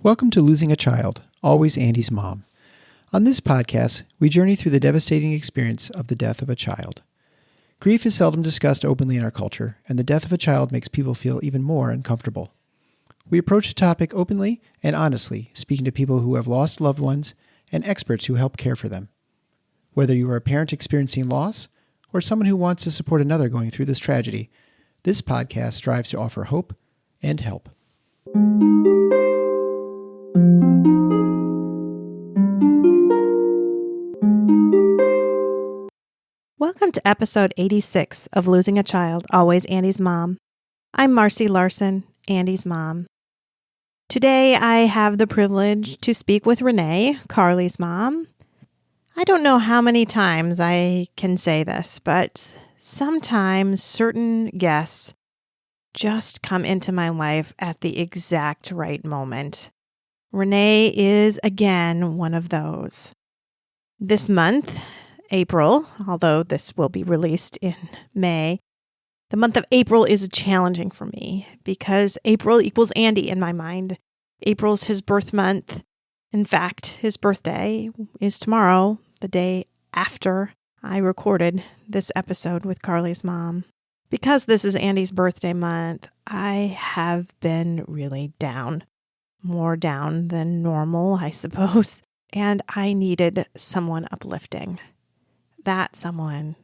Welcome to Losing a Child, Always Andy's Mom. On this podcast, we journey through the devastating experience of the death of a child. Grief is seldom discussed openly in our culture, and the death of a child makes people feel even more uncomfortable. We approach the topic openly and honestly, speaking to people who have lost loved ones and experts who help care for them. Whether you are a parent experiencing loss or someone who wants to support another going through this tragedy, this podcast strives to offer hope and help. Welcome to episode 86 of Losing a Child, Always Andy's Mom. I'm Marcy Larson, Andy's mom. Today I have the privilege to speak with Renee, Carly's mom. I don't know how many times I can say this, but sometimes certain guests just come into my life at the exact right moment. Renee is again one of those. This month, April, although this will be released in May, the month of April is challenging for me because April equals Andy in my mind. April's his birth month. In fact, his birthday is tomorrow, the day after I recorded this episode with Carly's mom. Because this is Andy's birthday month, I have been really down. More down than normal, I suppose. And I needed someone uplifting. That someone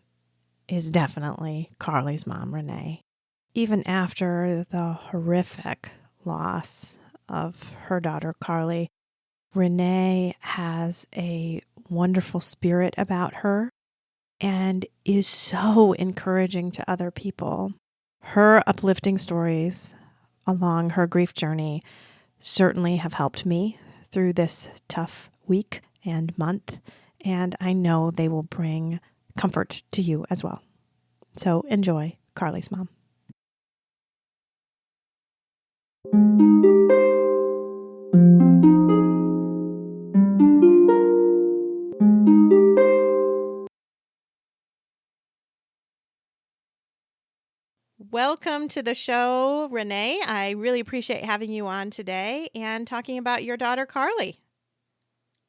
is definitely Carly's mom, Renee. Even after the horrific loss of her daughter, Carly, Renee has a wonderful spirit about her and is so encouraging to other people. Her uplifting stories along her grief journey certainly have helped me through this tough week and month, and I know they will bring comfort to you as well. So enjoy Carly's mom. Welcome to the show, Renee. I really appreciate having you on today and talking about your daughter, Carly.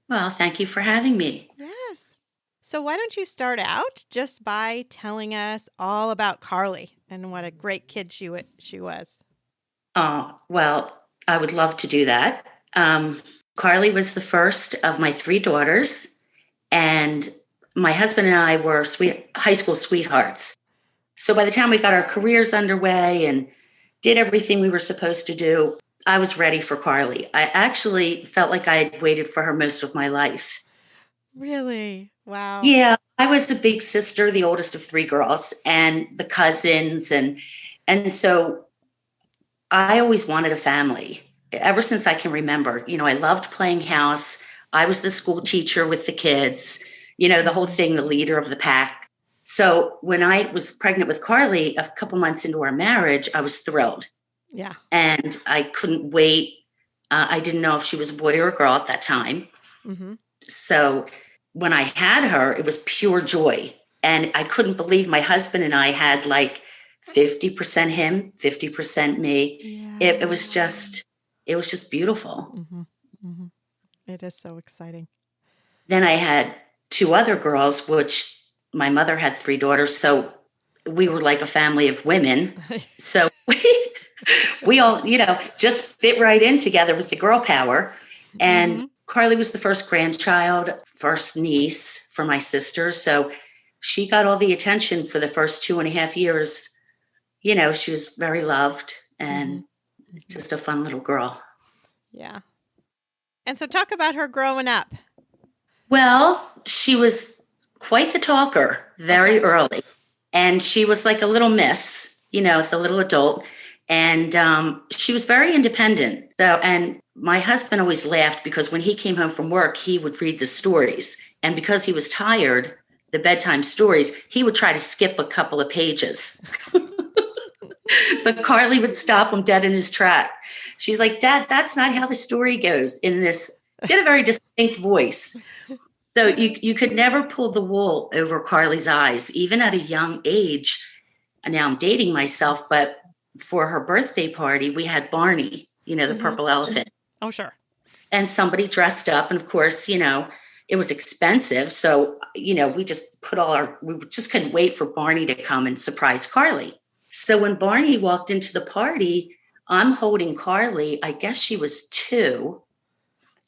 Well, thank you for having me. Yes. So why don't you start out just by telling us all about Carly and what a great kid she was. Oh, well, I would love to do that. Carly was the first of my three daughters, and my husband and I were high school sweethearts. So by the time we got our careers underway and did everything we were supposed to do, I was ready for Carly. I actually felt like I had waited for her most of my life. Really? Wow. Yeah, I was the big sister, the oldest of three girls, and the cousins, and so I always wanted a family. Ever since I can remember, I loved playing house. I was the school teacher with the kids, the whole thing, the leader of the pack. So when I was pregnant with Carly, a couple months into our marriage, I was thrilled. Yeah. And I couldn't wait. I didn't know if she was a boy or a girl at that time. Mm-hmm. So when I had her, it was pure joy. And I couldn't believe my husband and I had like 50% him, 50% me. Yeah. It was just beautiful. Mm-hmm. Mm-hmm. It is so exciting. Then I had two other girls, which my mother had three daughters. So we were like a family of women. So we all, just fit right in together with the girl power. And mm-hmm. Carly was the first grandchild, first niece for my sister. So she got all the attention for the first 2.5 years. She was very loved and just a fun little girl. Yeah. And so talk about her growing up. Well, she was quite the talker very early. And she was like a little miss, the little adult. And she was very independent. So, and my husband always laughed because when he came home from work, he would read the stories. And because he was tired, the bedtime stories, he would try to skip a couple of pages. But Carly would stop him dead in his track. She's like, Dad, that's not how the story goes in this. She had a very distinct voice. So you could never pull the wool over Carly's eyes, even at a young age. And now I'm dating myself, but for her birthday party, we had Barney, the purple elephant. Oh, sure. and somebody dressed up. And of course, it was expensive. So, we just we just couldn't wait for Barney to come and surprise Carly. So when Barney walked into the party, I'm holding Carly. I guess she was 2.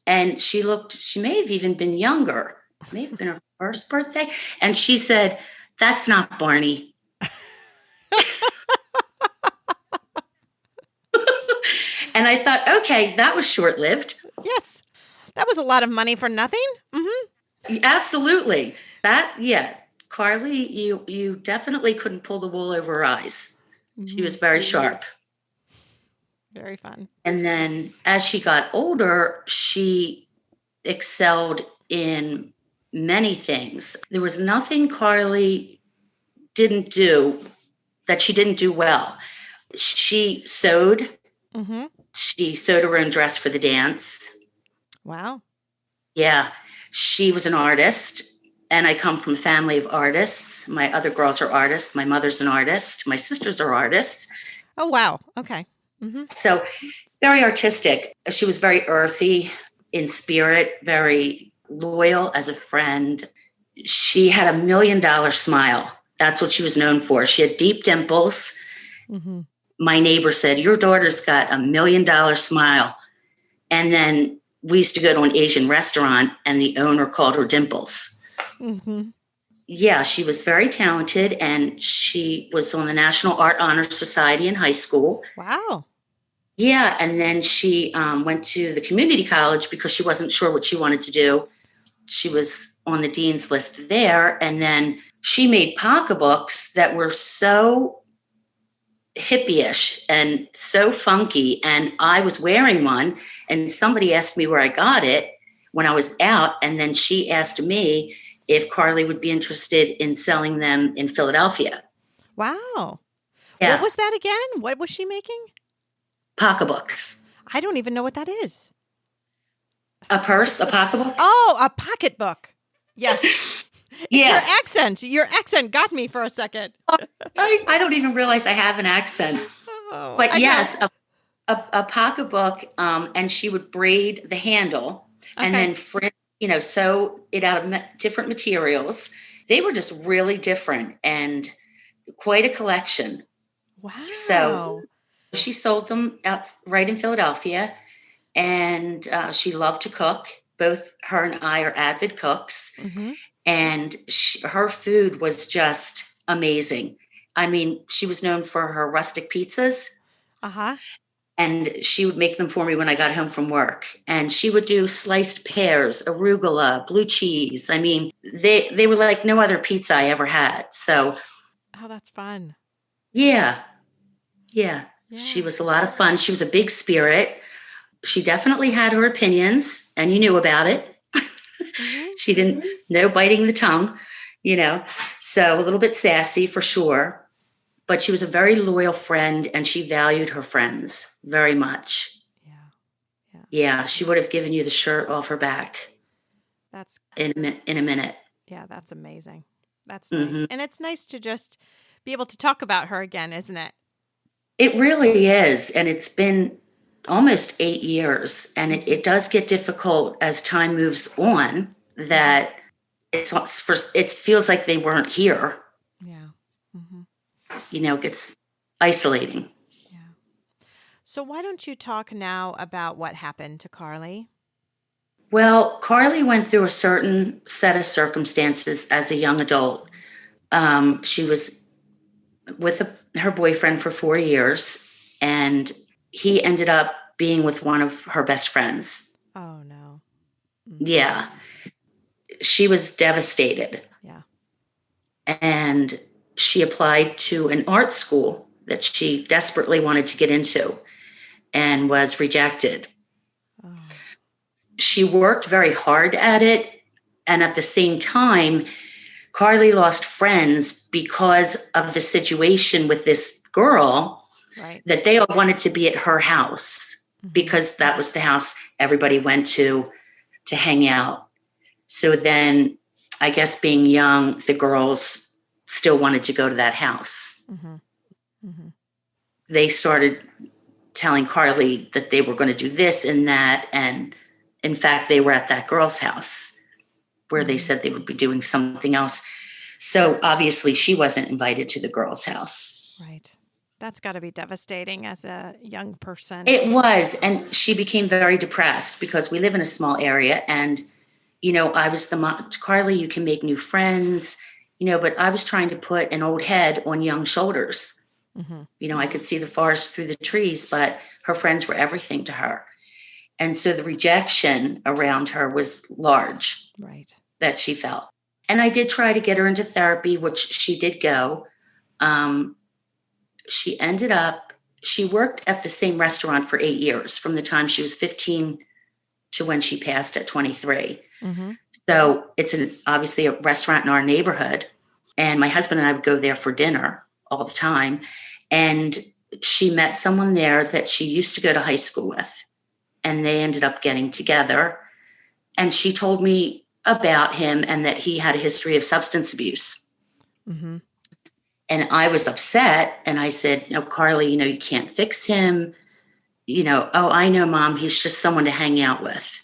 And she may have even been younger. May have been her first birthday. And she said, "That's not Barney." And I thought, okay, that was short-lived. Yes. That was a lot of money for nothing. Mm-hmm. Absolutely. Carly, you definitely couldn't pull the wool over her eyes. Mm-hmm. She was very sharp. Very fun. And then as she got older, she excelled in many things. There was nothing Carly didn't do that she didn't do well. She sewed. Mm-hmm. She sewed her own dress for the dance. Wow. Yeah. She was an artist, and I come from a family of artists. My other girls are artists. My mother's an artist. My sisters are artists. Oh, wow. Okay. Mm-hmm. So very artistic. She was very earthy in spirit, very loyal as a friend. She had $1 million smile. That's what she was known for. She had deep dimples. Mm-hmm. My neighbor said, "Your daughter's got $1 million smile." And then we used to go to an Asian restaurant, and the owner called her Dimples. Mm-hmm. Yeah, she was very talented, and she was on the National Art Honor Society in high school. Wow. Yeah, and then she went to the community college because she wasn't sure what she wanted to do. She was on the dean's list there, and then she made pocketbooks that were so hippie-ish and so funky, and I was wearing one, and somebody asked me where I got it when I was out, and then she asked me if Carly would be interested in selling them in Philadelphia. Wow. Yeah. What was that again? What was she making? Pocketbooks. I don't even know what that is. A purse, a pocketbook? Oh, a pocketbook. Yes. Yeah. Your accent got me for a second. I don't even realize I have an accent. Oh, but yes, a pocketbook, and she would braid the handle and then sew it out of different materials. They were just really different and quite a collection. Wow. So she sold them out right in Philadelphia, and she loved to cook. Both her and I are avid cooks. Mm-hmm. And her food was just amazing. I mean, she was known for her rustic pizzas. Uh-huh. And she would make them for me when I got home from work. And she would do sliced pears, arugula, blue cheese. I mean, they were like no other pizza I ever had. So. Oh, that's fun. Yeah. She was a lot of fun. She was a big spirit. She definitely had her opinions, and you knew about it. Mm-hmm. She didn't no biting the tongue, so a little bit sassy for sure, but she was a very loyal friend, and she valued her friends very much. Yeah. She would have given you the shirt off her back. That's in a minute. Yeah, that's amazing. That's nice. Mm-hmm. And it's nice to just be able to talk about her again, isn't it? It really is. And it's been almost 8 years, and it does get difficult as time moves on, that it feels like they weren't here. Yeah. Mm-hmm. It gets isolating. Yeah. So why don't you talk now about what happened to Carly? Well, Carly went through a certain set of circumstances as a young adult. She was with her boyfriend for 4 years, and he ended up being with one of her best friends. Oh, no. Mm-hmm. Yeah. She was devastated. Yeah. And she applied to an art school that she desperately wanted to get into and was rejected. Oh. She worked very hard at it. And at the same time, Carly lost friends because of the situation with this girl. Right. That they all wanted to be at her house, mm-hmm. because that was the house everybody went to hang out. So then, I guess being young, the girls still wanted to go to that house. Mm-hmm. Mm-hmm. They started telling Carly that they were going to do this and that, and In fact, they were at that girl's house where they said they would be doing something else. So obviously she wasn't invited to the girl's house. Right. That's got to be devastating as a young person. It was. And she became very depressed because we live in a small area. And, I was the mom, Carly, you can make new friends, but I was trying to put an old head on young shoulders. Mm-hmm. I could see the forest through the trees, but her friends were everything to her. And so the rejection around her was large. Right. That she felt. And I did try to get her into therapy, which she did go. She worked at the same restaurant for 8 years, from the time she was 15 to when she passed at 23. Mm-hmm. So it's obviously a restaurant in our neighborhood. And my husband and I would go there for dinner all the time. And she met someone there that she used to go to high school with. And they ended up getting together. And she told me about him and that he had a history of substance abuse. Mm-hmm. And I was upset. And I said, no, Carly, you can't fix him. Oh, I know, Mom, he's just someone to hang out with.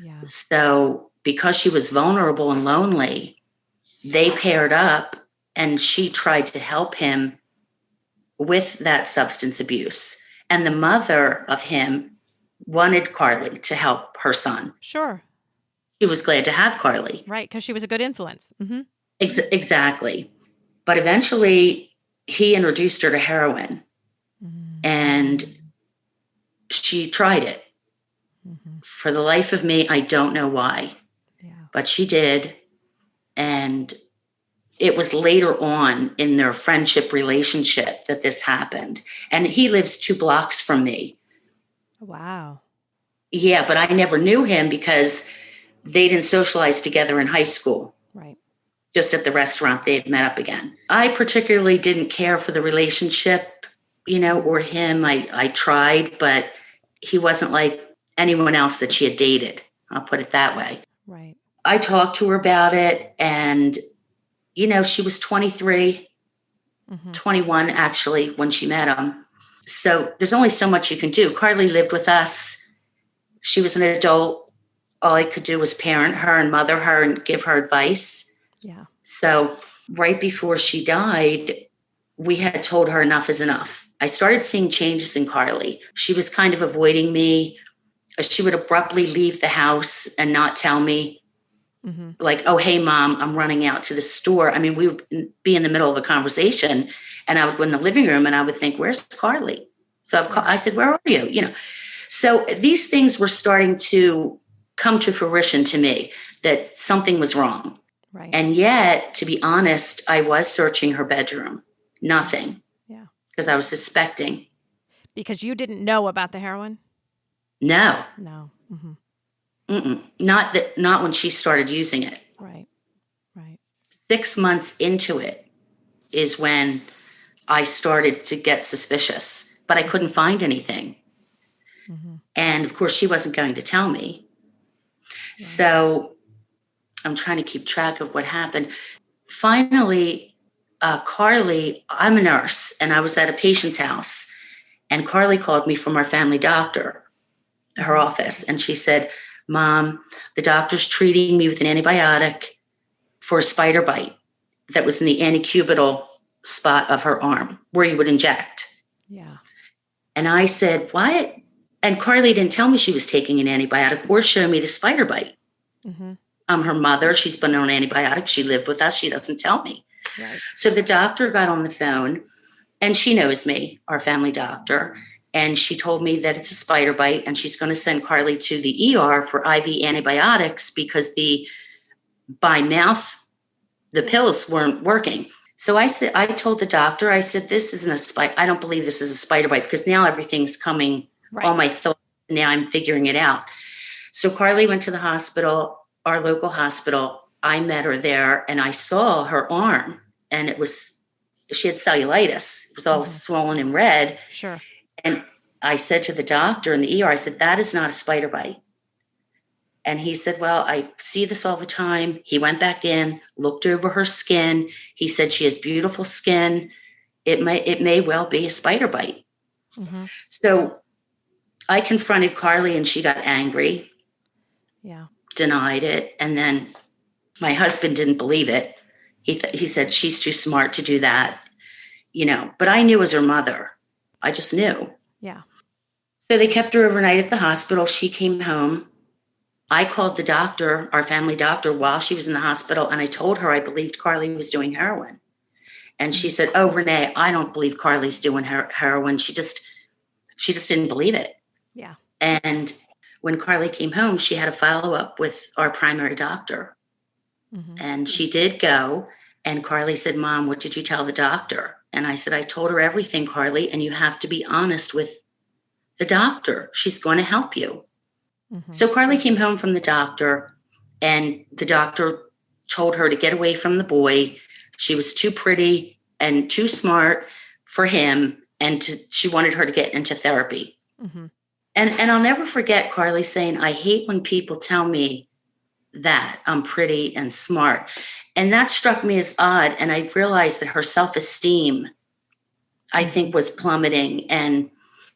Yeah. So because she was vulnerable and lonely, they paired up and she tried to help him with that substance abuse. And the mother of him wanted Carly to help her son. Sure. She was glad to have Carly. Right, because she was a good influence. Mm-hmm. Exactly. But eventually, he introduced her to heroin. Mm-hmm. And she tried it. Mm-hmm. For the life of me, I don't know why. Yeah. But she did. And it was later on in their friendship relationship that this happened. And he lives 2 blocks from me. Wow. Yeah, but I never knew him because they didn't socialize together in high school. Right. Just at the restaurant, they had met up again. I particularly didn't care for the relationship, or him. I tried, but he wasn't like anyone else that she had dated. I'll put it that way. Right. I talked to her about it, and, she was 23, 21 actually, when she met him. So there's only so much you can do. Carly lived with us. She was an adult. All I could do was parent her and mother her and give her advice. Yeah. So right before she died, we had told her enough is enough. I started seeing changes in Carly. She was kind of avoiding me. She would abruptly leave the house and not tell me. Mm-hmm. Like, oh, hey, Mom, I'm running out to the store. I mean, we would be in the middle of a conversation and I would go in the living room and I would think, where's Carly? So I said, where are you? So these things were starting to come to fruition to me that something was wrong. Right. And yet, to be honest, I was searching her bedroom. Nothing. Yeah. Because I was suspecting. Because you didn't know about the heroin? No. No. Mm-hmm. Not when she started using it. Right. Right. 6 months into it is when I started to get suspicious, but I couldn't find anything. Mm-hmm. And of course, she wasn't going to tell me. Yeah. So I'm trying to keep track of what happened. Finally, Carly, I'm a nurse, and I was at a patient's house, and Carly called me from our family doctor, her office, and she said, Mom, the doctor's treating me with an antibiotic for a spider bite that was in the antecubital spot of her arm where you would inject. Yeah. And I said, what? And Carly didn't tell me she was taking an antibiotic or show me the spider bite. Mm-hmm. I'm her mother. She's been on antibiotics. She lived with us. She doesn't tell me. Right. So the doctor got on the phone, and she knows me, our family doctor, and she told me that it's a spider bite, and she's going to send Carly to the ER for IV antibiotics because by mouth, the pills weren't working. So I told the doctor, I said, this isn't a spider. I don't believe this is a spider bite because now everything's coming, right. All my thoughts, now I'm figuring it out. So Carly went to the hospital, our local hospital. I met her there, and I saw her arm, and she had cellulitis. It was all swollen and red. Sure. And I said to the doctor in the ER, I said, that is not a spider bite. And he said, well, I see this all the time. He went back in, looked over her skin. He said, she has beautiful skin. It may well be a spider bite. Mm-hmm. So I confronted Carly, and she got angry. Yeah. denied it. And then my husband didn't believe it. He said, she's too smart to do that, but I knew as her mother. I just knew. Yeah. So they kept her overnight at the hospital. She came home. I called the doctor, our family doctor, while she was in the hospital, and I told her I believed Carly was doing heroin. And she said, "Oh, Renee, I don't believe Carly's doing heroin. She just didn't believe it." Yeah. And when Carly came home, she had a follow-up with our primary doctor. And she did go. And Carly said, "Mom, what did you tell the doctor?" And I said, "I told her everything, Carly, and you have to be honest with the doctor. She's going to help you." So Carly came home from the doctor, and the doctor told her to get away from the boy. She was too pretty and too smart for him, and she wanted her to get into therapy. And I'll never forget Carly saying, "I hate when people tell me that I'm pretty and smart." And that struck me as odd. And I realized that her self-esteem, I think, was plummeting. And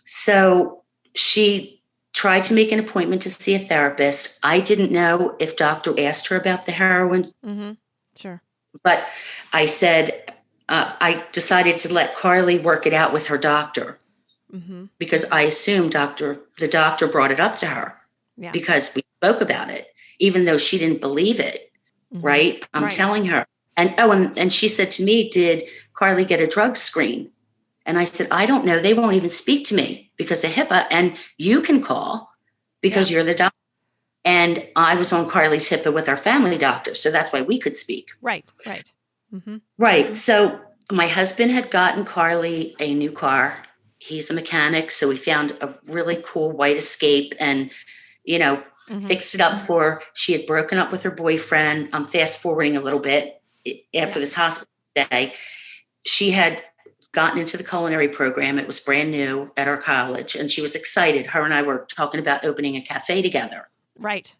so she tried to make an appointment to see a therapist. I didn't know if doctor asked her about the heroin. Sure. But I said, I decided to let Carly work it out with her doctor, because I assumed the doctor brought it up to her, because we spoke about it, even though she didn't believe it. Right. I'm telling her. And she said to me, "Did Carly get a drug screen?" And I said, "I don't know. They won't even speak to me because of HIPAA, and you can call because you're the doctor." And I was on Carly's HIPAA with our family doctor. So that's why we could speak. Right. Right. So my husband had gotten Carly a new car. He's a mechanic. So we found a really cool white Escape and, fixed it up for her. She had broken up with her boyfriend. I'm fast forwarding a little bit. After this hospital day, she had gotten into the culinary program. It was brand new at our college, and she was excited. Her and I were talking about opening a cafe together. Right.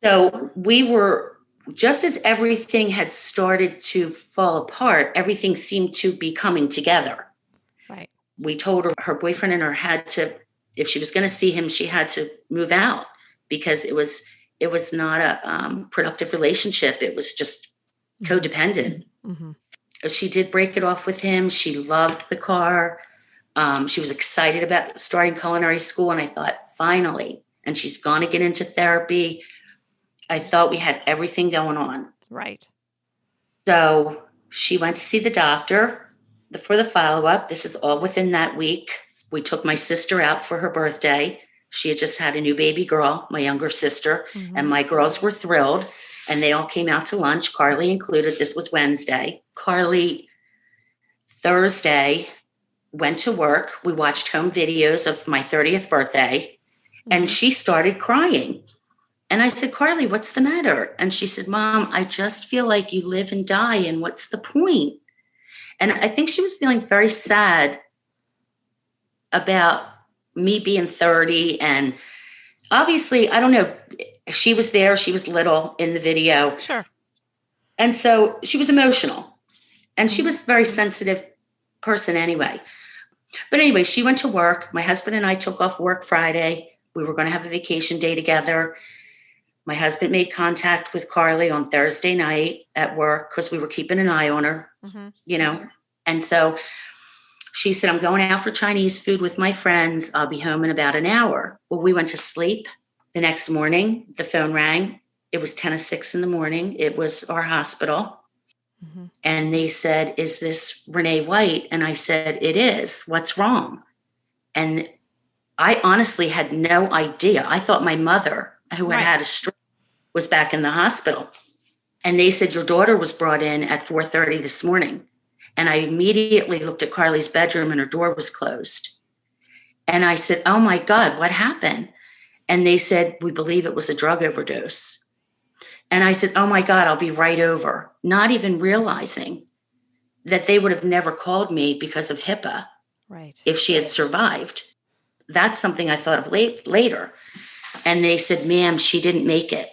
So we were, just as everything had started to fall apart, everything seemed to be coming together. Right. We told her boyfriend and her had to, if she was going to see him, she had to move out, because it was not a productive relationship. It was just codependent. She did break it off with him. She loved the car. She was excited about starting culinary school. And I thought, finally, and she's going to get into therapy. I thought we had everything going on. Right. So she went to see the doctor for the follow-up. This is all within that week. We took my sister out for her birthday. She had just had a new baby girl, my younger sister, and my girls were thrilled, and they all came out to lunch, Carly included. This was Wednesday. Carly, Thursday, went to work. We watched home videos of my 30th birthday, and she started crying. And I said, "Carly, what's the matter?" And she said, "Mom, I just feel like you live and die, and what's the point?" And I think she was feeling very sad about me being 30. And obviously, I don't know, she was there, she was little in the video. Sure. And so she was emotional, and she was a very sensitive person anyway. But anyway, she went to work. My husband and I took off work Friday. We were going to have a vacation day together. My husband made contact with Carly on Thursday night at work because we were keeping an eye on her, And so she said, "I'm going out for Chinese food with my friends. I'll be home in about an hour." Well, we went to sleep. The next morning, the phone rang. It was 10:06 in the morning. It was our hospital. And they said, "Is this Renee White?" And I said, "It is. What's wrong?" And I honestly had no idea. I thought my mother, who had had a stroke, was back in the hospital. And they said, "Your daughter was brought in at 4:30 this morning." And I immediately looked at Carly's bedroom, and her door was closed. And I said, "Oh my God, what happened?" And they said, "We believe it was a drug overdose." And I said, "Oh my God, I'll be right over," not even realizing that they would have never called me because of HIPAA if she had survived. That's something I thought of later. And they said, "Ma'am, she didn't make it."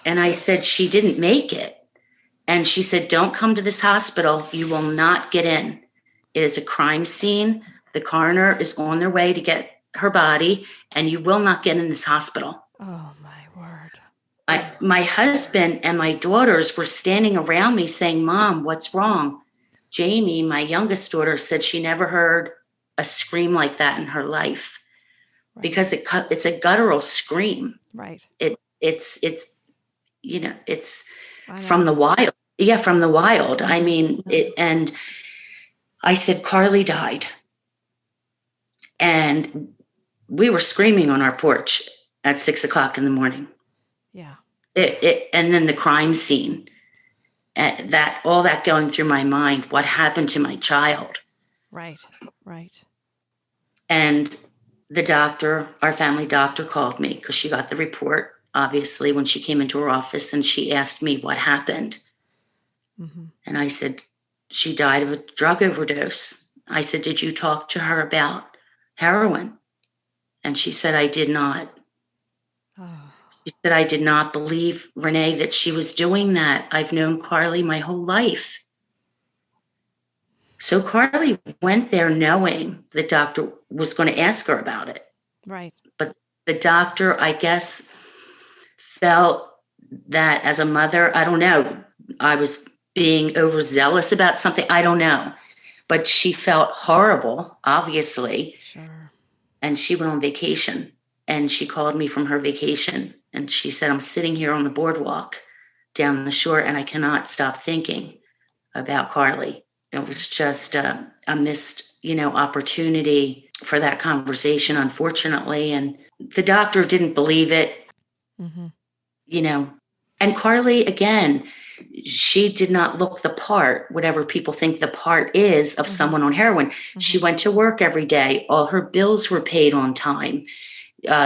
And I said, "She didn't make it." And she said, "Don't come to this hospital. You will not get in. It is a crime scene. The coroner is on their way to get her body, and you will not get in this hospital." Oh, my word. My husband and my daughters were standing around me saying, Mom, what's wrong? Jamie, my youngest daughter, said she never heard a scream like that in her life because it's a guttural scream. Right. It's from the wild. Yeah, from the wild. I mean, and I said, Carly died. And we were screaming on our porch at 6:00 in the morning. Yeah. And then the crime scene, all that going through my mind, what happened to my child? Right. And the doctor, our family doctor, called me because she got the report, obviously, when she came into her office, and she asked me what happened. Mm-hmm. And I said, she died of a drug overdose. I said, did you talk to her about heroin? And she said, I did not. Oh. She said, I did not believe, Renee, that she was doing that. I've known Carly my whole life. So Carly went there knowing the doctor was going to ask her about it. Right. But the doctor, I guess, felt that as a mother, I don't know, I was being overzealous about something. I don't know. But she felt horrible, obviously. Sure. And she went on vacation. And she called me from her vacation. And she said, I'm sitting here on the boardwalk down the shore, and I cannot stop thinking about Carly. It was just a missed, opportunity for that conversation, unfortunately. And the doctor didn't believe it, And Carly, again, she did not look the part, whatever people think the part is of someone on heroin. Mm-hmm. She went to work every day. All her bills were paid on time.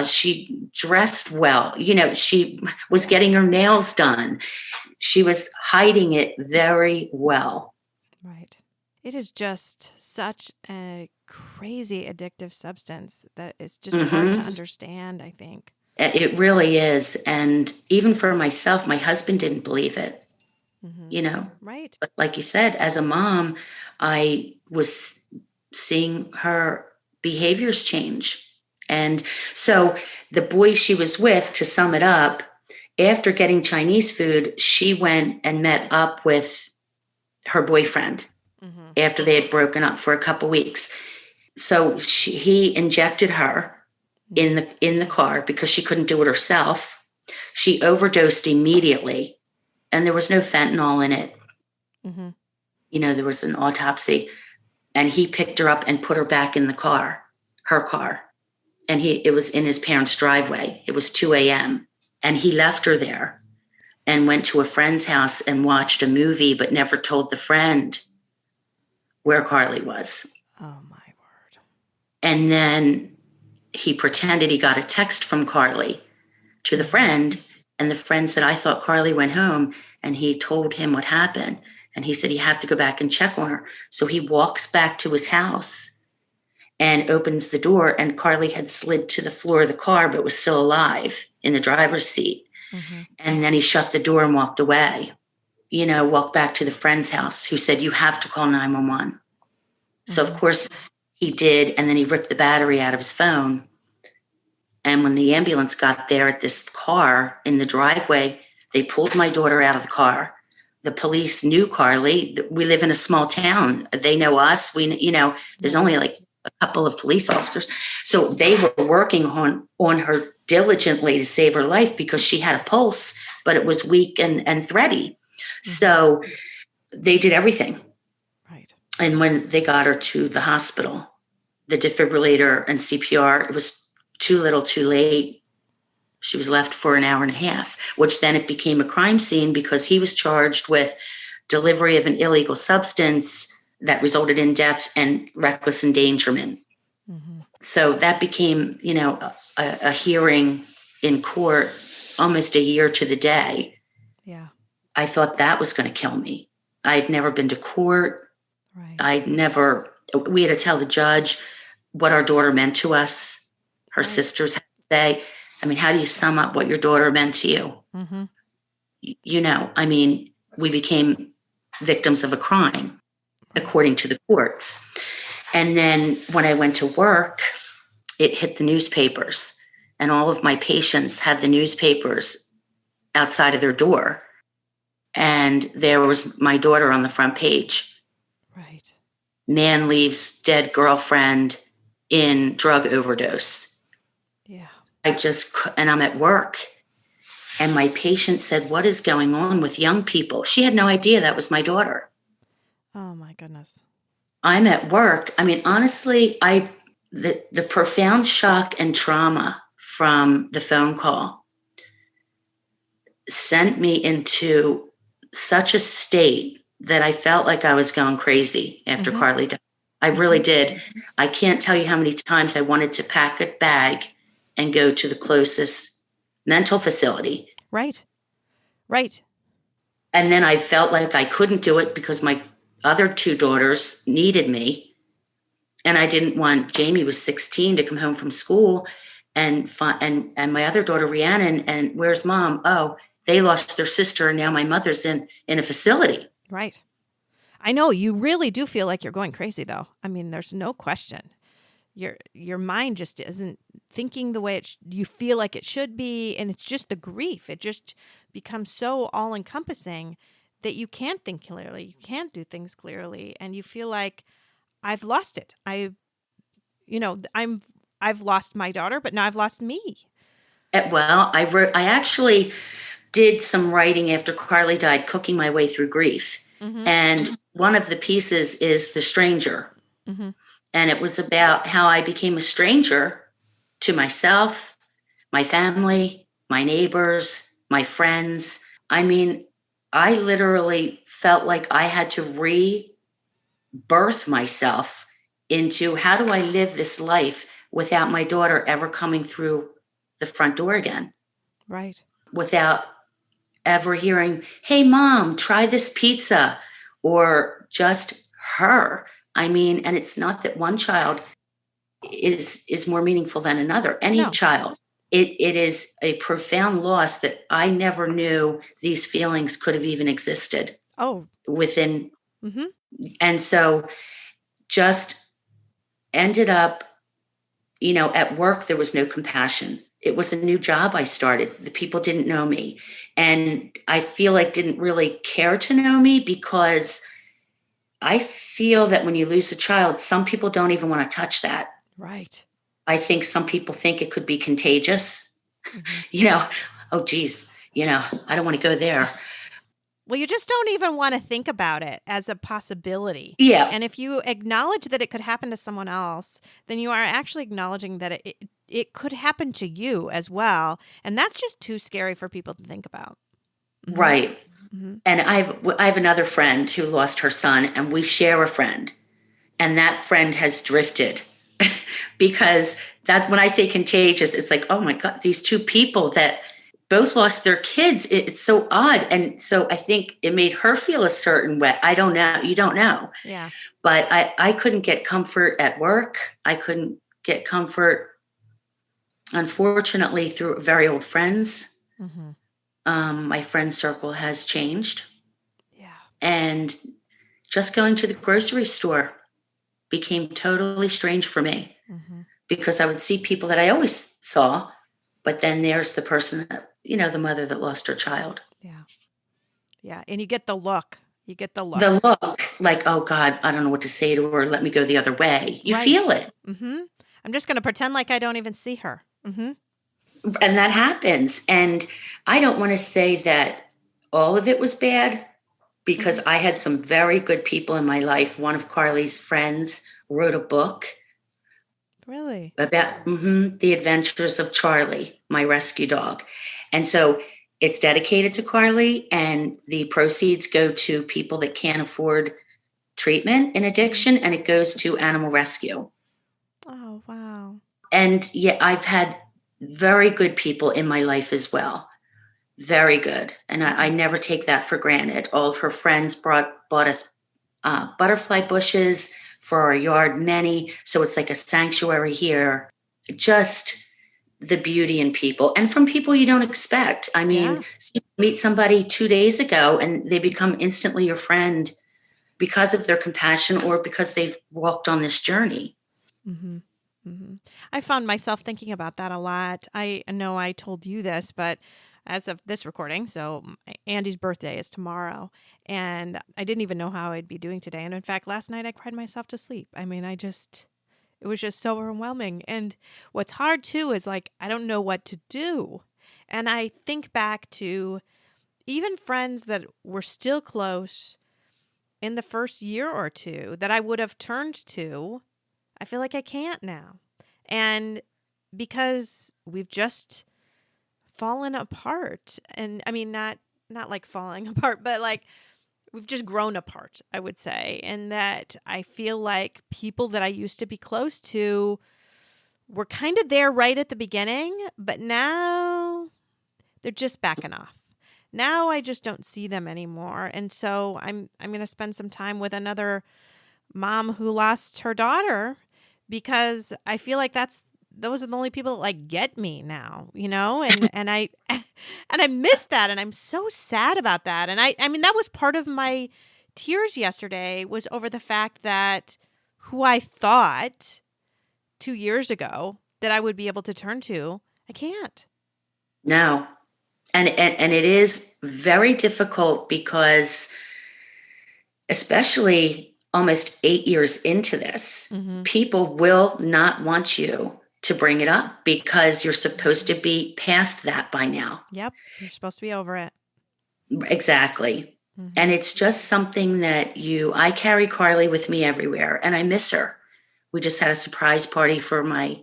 She dressed well. She was getting her nails done. She was hiding it very well. Right. It is just such a crazy addictive substance that it's just hard to understand, I think. It really is. And even for myself, my husband didn't believe it, Right. But like you said, as a mom, I was seeing her behaviors change. And so the boy she was with, to sum it up, after getting Chinese food, she went and met up with her boyfriend after they had broken up for a couple weeks. So he injected her in the car because she couldn't do it herself. She overdosed immediately, and there was no fentanyl in it. There was an autopsy, and he picked her up and put her back in the car, her car. And it was in his parents' driveway. It was 2 a.m. And he left her there and went to a friend's house and watched a movie, but never told the friend where Carly was. Oh, my word. And then he pretended he got a text from Carly to the friend. And the friend said, I thought Carly went home. And he told him what happened. And he said, you have to go back and check on her. So he walks back to his house and opens the door, and Carly had slid to the floor of the car, but was still alive in the driver's seat. And then he shut the door and walked away, walked back to the friend's house, who said, you have to call 911. So of course he did. And then he ripped the battery out of his phone. And when the ambulance got there at this car in the driveway, they pulled my daughter out of the car. The police knew Carly. We live in a small town. They know us. There's only like a couple of police officers. So they were working on her diligently to save her life because she had a pulse, but it was weak and thready. So they did everything. Right. And when they got her to the hospital, the defibrillator and CPR, it was too little too late. She was left for an hour and a half, which then it became a crime scene because he was charged with delivery of an illegal substance that resulted in death and reckless endangerment. So that became, a hearing in court almost a year to the day. Yeah. I thought that was going to kill me. I had never been to court. Right. We had to tell the judge what our daughter meant to us. Her sisters had to say, how do you sum up what your daughter meant to you? We became victims of a crime, according to the courts. And then when I went to work, it hit the newspapers. and all of my patients had the newspapers outside of their door. And there was my daughter on the front page. Right. Man leaves dead girlfriend in drug overdose. Yeah. And I'm at work. And my patient said, "What is going on with young people?" She had no idea that was my daughter. Oh my goodness. I'm at work. I mean, honestly, the profound shock and trauma from the phone call sent me into such a state that I felt like I was going crazy after Carly died. I really did. I can't tell you how many times I wanted to pack a bag and go to the closest mental facility. Right. Right. And then I felt like I couldn't do it because my other two daughters needed me. And I didn't want Jamie was 16 to come home from school and my other daughter, Rhiannon, and where's mom? Oh, they lost their sister and now my mother's in a facility. Right. I know you really do feel like you're going crazy though. I mean, there's no question. Your mind just isn't thinking the way you feel like it should be. And it's just the grief. It just becomes so all encompassing that you can't think clearly. You can't do things clearly. And you feel like I've lost it. I've lost my daughter, but now I've lost me. Well, I actually did some writing after Carly died, cooking my way through grief. And one of the pieces is The Stranger. And it was about how I became a stranger to myself, my family, my neighbors, my friends. I mean, I literally felt like I had to rebirth myself into how do I live this life without my daughter ever coming through the front door again. Right. Without ever hearing, "Hey, mom, try this pizza," or just her. I mean, and it's not that one child is more meaningful than another. Any child. It is a profound loss that I never knew these feelings could have even existed. Within. And so just ended up, at work, there was no compassion. It was a new job I started. The people didn't know me. And I feel like didn't really care to know me because I feel that when you lose a child, some people don't even want to touch that. Right. I think some people think it could be contagious. Oh, geez, I don't want to go there. Well, you just don't even want to think about it as a possibility. Yeah. And if you acknowledge that it could happen to someone else, then you are actually acknowledging that it could happen to you as well. And that's just too scary for people to think about. Right. And I have another friend who lost her son, and we share a friend. And that friend has drifted because that's when I say contagious, it's like, oh my God, these two people that both lost their kids. It's so odd. And so I think it made her feel a certain way. I don't know. You don't know. Yeah. But I couldn't get comfort at work. I couldn't get comfort, unfortunately, through very old friends. My friend circle has changed. Yeah. And just going to the grocery store became totally strange for me because I would see people that I always saw, but then there's the person that, the mother that lost her child. Yeah. Yeah. And you get the look. The look like, oh God, I don't know what to say to her. Let me go the other way. You feel it. I'm just going to pretend like I don't even see her. And that happens. And I don't want to say that all of it was bad because I had some very good people in my life. One of Carly's friends wrote a book. Really? About the adventures of Charlie, my rescue dog. And so it's dedicated to Carly, and the proceeds go to people that can't afford treatment in addiction, and it goes to animal rescue. Oh, wow. And yeah, I've had very good people in my life as well. Very good. And I never take that for granted. All of her friends bought us butterfly bushes for our yard, many. So it's like a sanctuary here. Just the beauty in people and from people you don't expect. I mean, you meet somebody 2 days ago and they become instantly your friend because of their compassion or because they've walked on this journey. I found myself thinking about that a lot. I know I told you this, but as of this recording, so Andy's birthday is tomorrow, and I didn't even know how I'd be doing today. And in fact, last night I cried myself to sleep. I mean, it was just so overwhelming. And what's hard too is like, I don't know what to do. And I think back to even friends that were still close in the first year or two that I would have turned to. I feel like I can't now. And because we've just fallen apart. And I mean, not like falling apart, but like we've just grown apart, I would say. And that I feel like people that I used to be close to were kind of there right at the beginning, but now they're just backing off. Now I just don't see them anymore. And so I'm going to spend some time with another mom who lost her daughter, because I feel like those are the only people that like get me now, and I miss that. And I'm so sad about that. And I mean, that was part of my tears yesterday, was over the fact that who I thought 2 years ago that I would be able to turn to, I can't. No. And it is very difficult because, especially almost 8 years into this, people will not want you to bring it up because you're supposed to be past that by now. Yep. You're supposed to be over it. Exactly. And it's just something that I carry Carly with me everywhere, and I miss her. We just had a surprise party for my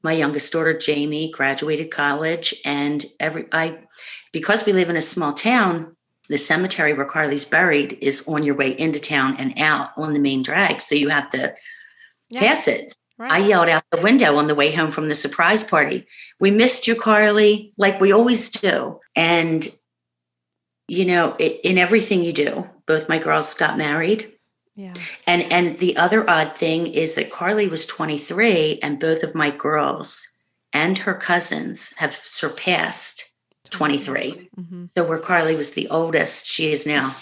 youngest daughter, Jamie, graduated college, and because we live in a small town, the cemetery where Carly's buried is on your way into town and out on the main drag. So you have to pass it. Right. I yelled out the window on the way home from the surprise party, "We missed you, Carly," like we always do. And, in everything you do, both my girls got married. Yeah. And the other odd thing is that Carly was 23 and both of my girls and her cousins have surpassed 23. So where Carly was the oldest, she is now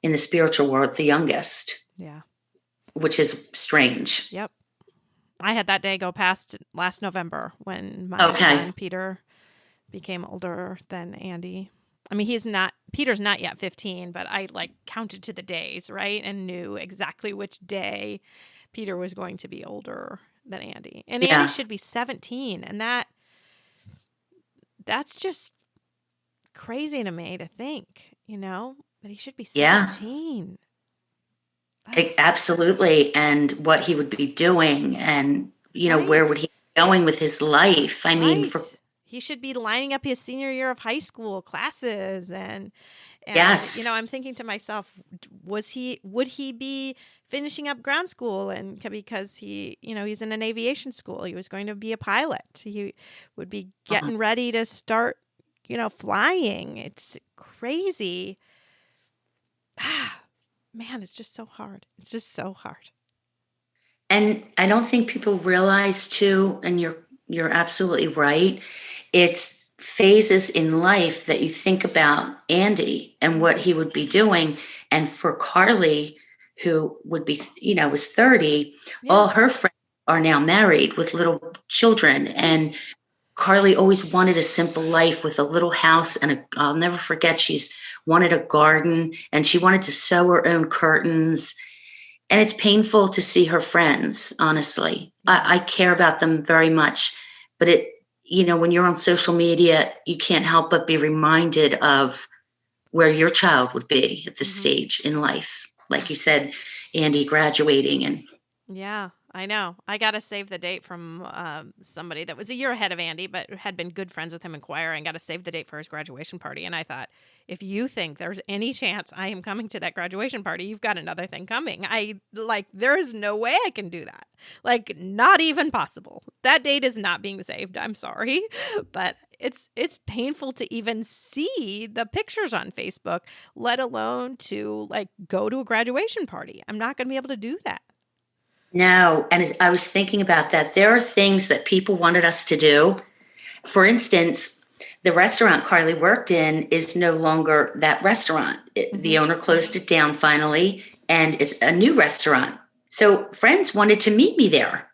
in the spiritual world, the youngest. Yeah. Which is strange. Yep. I had that day go past last November when my son Peter became older than Andy. I mean, Peter's not yet 15, but I counted to the days, right? And knew exactly which day Peter was going to be older than Andy. And Andy should be 17. And that's just crazy to me to think, that he should be 17. Absolutely. And what he would be doing and, where would he be going with his life? I mean, he should be lining up his senior year of high school classes and yes. I'm thinking to myself, would he be finishing up ground school? And because he's in an aviation school, he was going to be a pilot. He would be getting ready to start, flying. It's crazy. Man, it's just so hard. It's just so hard. And I don't think people realize too, and you're absolutely right. It's phases in life that you think about Andy and what he would be doing. And for Carly, who would be, was 30, all her friends are now married with little children. And Carly always wanted a simple life with a little house. And I'll never forget, she's wanted a garden and she wanted to sew her own curtains. And it's painful to see her friends, honestly. I care about them very much. But when you're on social media, you can't help but be reminded of where your child would be at this stage in life. Like you said, Andy graduating and. Yeah, I know. I got to save the date from somebody that was a year ahead of Andy, but had been good friends with him in choir, and got to save the date for his graduation party. And I thought, if you think there's any chance I am coming to that graduation party, you've got another thing coming. There is no way I can do that. Not even possible. That date is not being saved. I'm sorry. But it's painful to even see the pictures on Facebook, let alone to go to a graduation party. I'm not going to be able to do that. No, and I was thinking about that. There are things that people wanted us to do. For instance, the restaurant Carly worked in is no longer that restaurant. The owner closed it down finally, and it's a new restaurant. So friends wanted to meet me there.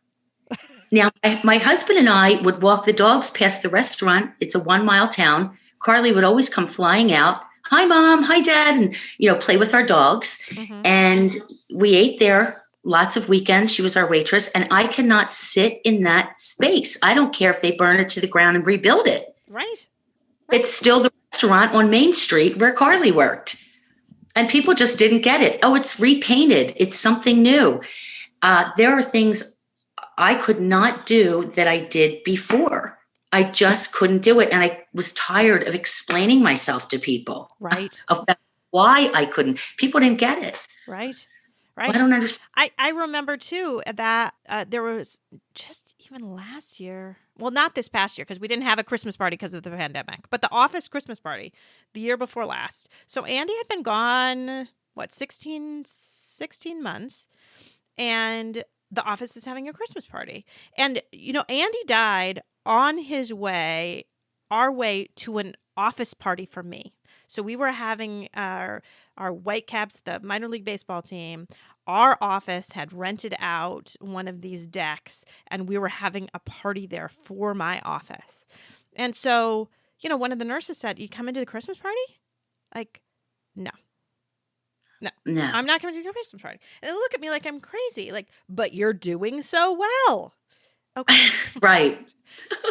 Now, my husband and I would walk the dogs past the restaurant. It's a 1 mile town. Carly would always come flying out. Hi, Mom. Hi, Dad. And, play with our dogs. Mm-hmm. And we ate there lots of weekends. She was our waitress. And I cannot sit in that space. I don't care if they burn it to the ground and rebuild it. Right. It's still the restaurant on Main Street where Carly worked. And people just didn't get it. Oh, it's repainted. It's something new. There are things I could not do that I did before. I just couldn't do it. And I was tired of explaining myself to people. Right. About why I couldn't. People didn't get it. Right. Well, I don't understand. I remember too that there was just even last year, well, not this past year because we didn't have a Christmas party because of the pandemic, but the office Christmas party the year before last. So Andy had been gone, 16 months, and the office is having a Christmas party. And, Andy died on our way to an office party for me. So we were having our Whitecaps, the minor league baseball team. Our office had rented out one of these decks, and we were having a party there for my office. And so, one of the nurses said, "You come into the Christmas party?" Like, no. I'm not coming to the Christmas party. And they look at me like I'm crazy. Like, but you're doing so well. Okay. Right.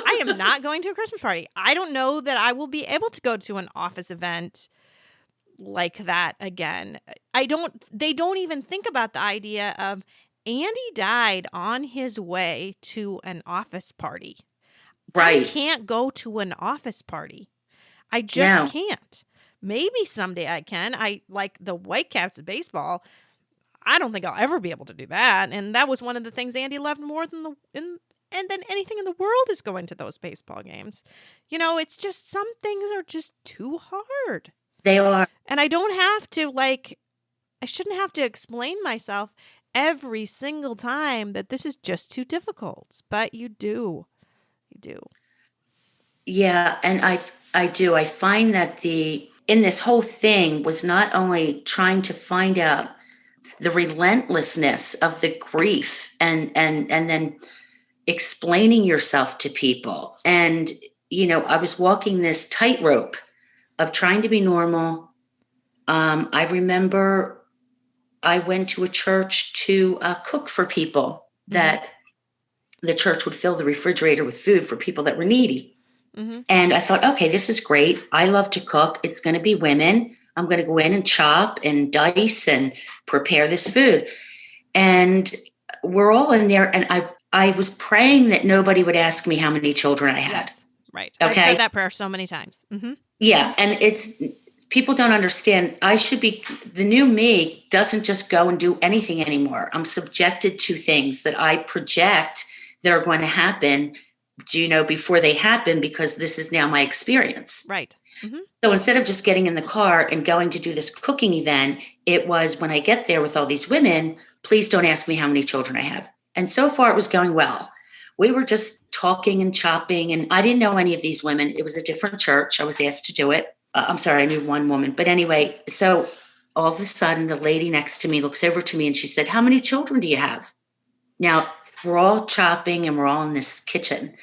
I am not going to a Christmas party. I don't know that I will be able to go to an office event like that again. They don't even think about the idea of Andy died on his way to an office party. Right. I can't go to an office party. I just can't. Maybe someday I can. I like the Whitecaps of baseball. I don't think I'll ever be able to do that. And that was one of the things Andy loved more than anything in the world is going to those baseball games. It's just some things are just too hard. They are. And I don't have to I shouldn't have to explain myself every single time that this is just too difficult. But you do. You do. Yeah. And I do. I find that in this whole thing was not only trying to find out the relentlessness of the grief and then explaining yourself to people. And, I was walking this tightrope of trying to be normal. I remember I went to a church to cook for people that the church would fill the refrigerator with food for people that were needy. Mm-hmm. And I thought, okay, this is great. I love to cook. It's going to be women. I'm going to go in and chop and dice and prepare this food. And we're all in there. And I was praying that nobody would ask me how many children I had. Yes, right. Okay. I've said that prayer so many times. Mm-hmm. Yeah. And people don't understand. The new me doesn't just go and do anything anymore. I'm subjected to things that I project that are going to happen, before they happen, because this is now my experience. Right. Mm-hmm. So instead of just getting in the car and going to do this cooking event, it was when I get there with all these women, please don't ask me how many children I have. And so far it was going well. We were just talking and chopping, and I didn't know any of these women. It was a different church. I was asked to do it. I'm sorry, I knew one woman. But anyway, so all of a sudden the lady next to me looks over to me and she said, "How many children do you have?" Now we're all chopping and we're all in this kitchen.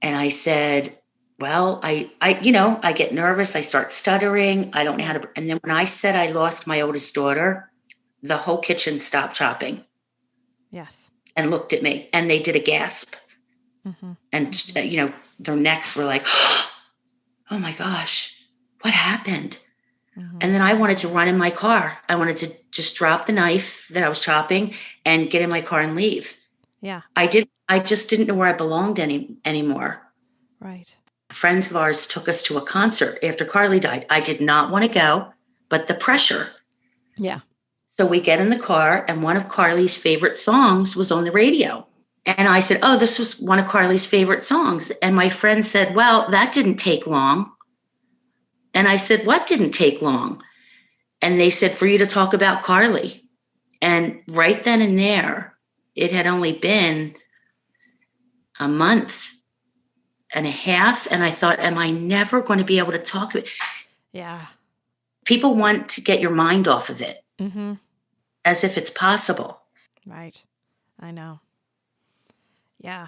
And I said, well, I get nervous. I start stuttering. I don't know how to. And then when I said I lost my oldest daughter, the whole kitchen stopped chopping. Yes. And looked at me, and they did a gasp. Mm-hmm. And, their necks were like, oh my gosh, what happened? Mm-hmm. And then I wanted to run in my car. I wanted to just drop the knife that I was chopping and get in my car and leave. Yeah. I just didn't know where I belonged anymore. Right. Friends of ours took us to a concert after Carly died. I did not want to go, but the pressure. Yeah. So we get in the car, and one of Carly's favorite songs was on the radio. And I said, oh, this was one of Carly's favorite songs. And my friend said, well, that didn't take long. And I said, what didn't take long? And they said, for you to talk about Carly. And right then and there, it had only been a month and a half. And I thought, am I never going to be able to talk about it? Yeah. People want to get your mind off of it. Mm-hmm. As if it's possible. Right. I know. Yeah.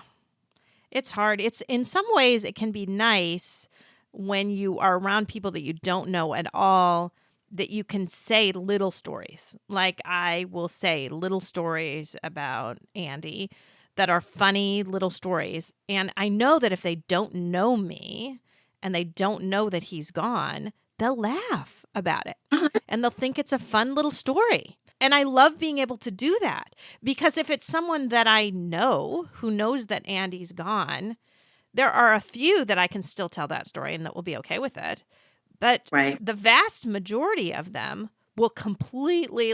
It's hard. It's in some ways it can be nice when you are around people that you don't know at all, that you can say little stories. Like I will say little stories about Andy that are funny little stories. And I know that if they don't know me and they don't know that he's gone, they'll laugh about it and they'll think it's a fun little story. And I love being able to do that, because if it's someone that I know who knows that Andy's gone, there are a few that I can still tell that story and that will be okay with it. But Right. the vast majority of them will completely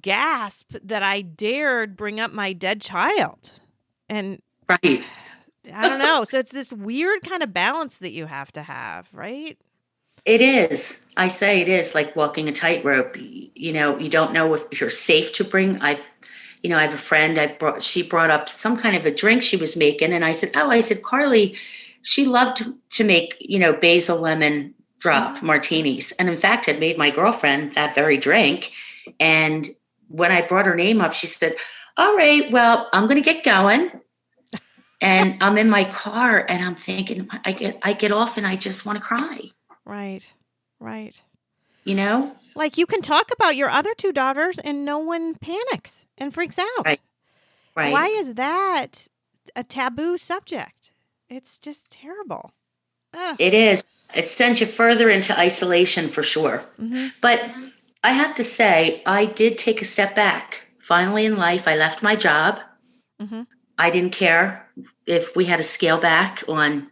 gasp that I dared bring up my dead child. And Right. I don't know. So it's this weird kind of balance that you have to have, right? It is. I say it is like walking a tightrope. You know, you don't know if you're safe to bring. I have a friend. She brought up some kind of a drink she was making, and I said, Carly, she loved to make, basil lemon drop martinis, and in fact, had made my girlfriend that very drink. And when I brought her name up, she said, "All right, well, I'm going to get going." And I'm in my car, and I'm thinking, I get off, and I just want to cry. Right. Like you can talk about your other two daughters and no one panics and freaks out. Right. Why is that a taboo subject? It's just terrible. Ugh. It is. It sends you further into isolation for sure. Mm-hmm. But I have to say, I did take a step back. Finally in life, I left my job. Mm-hmm. I didn't care if we had to scale back on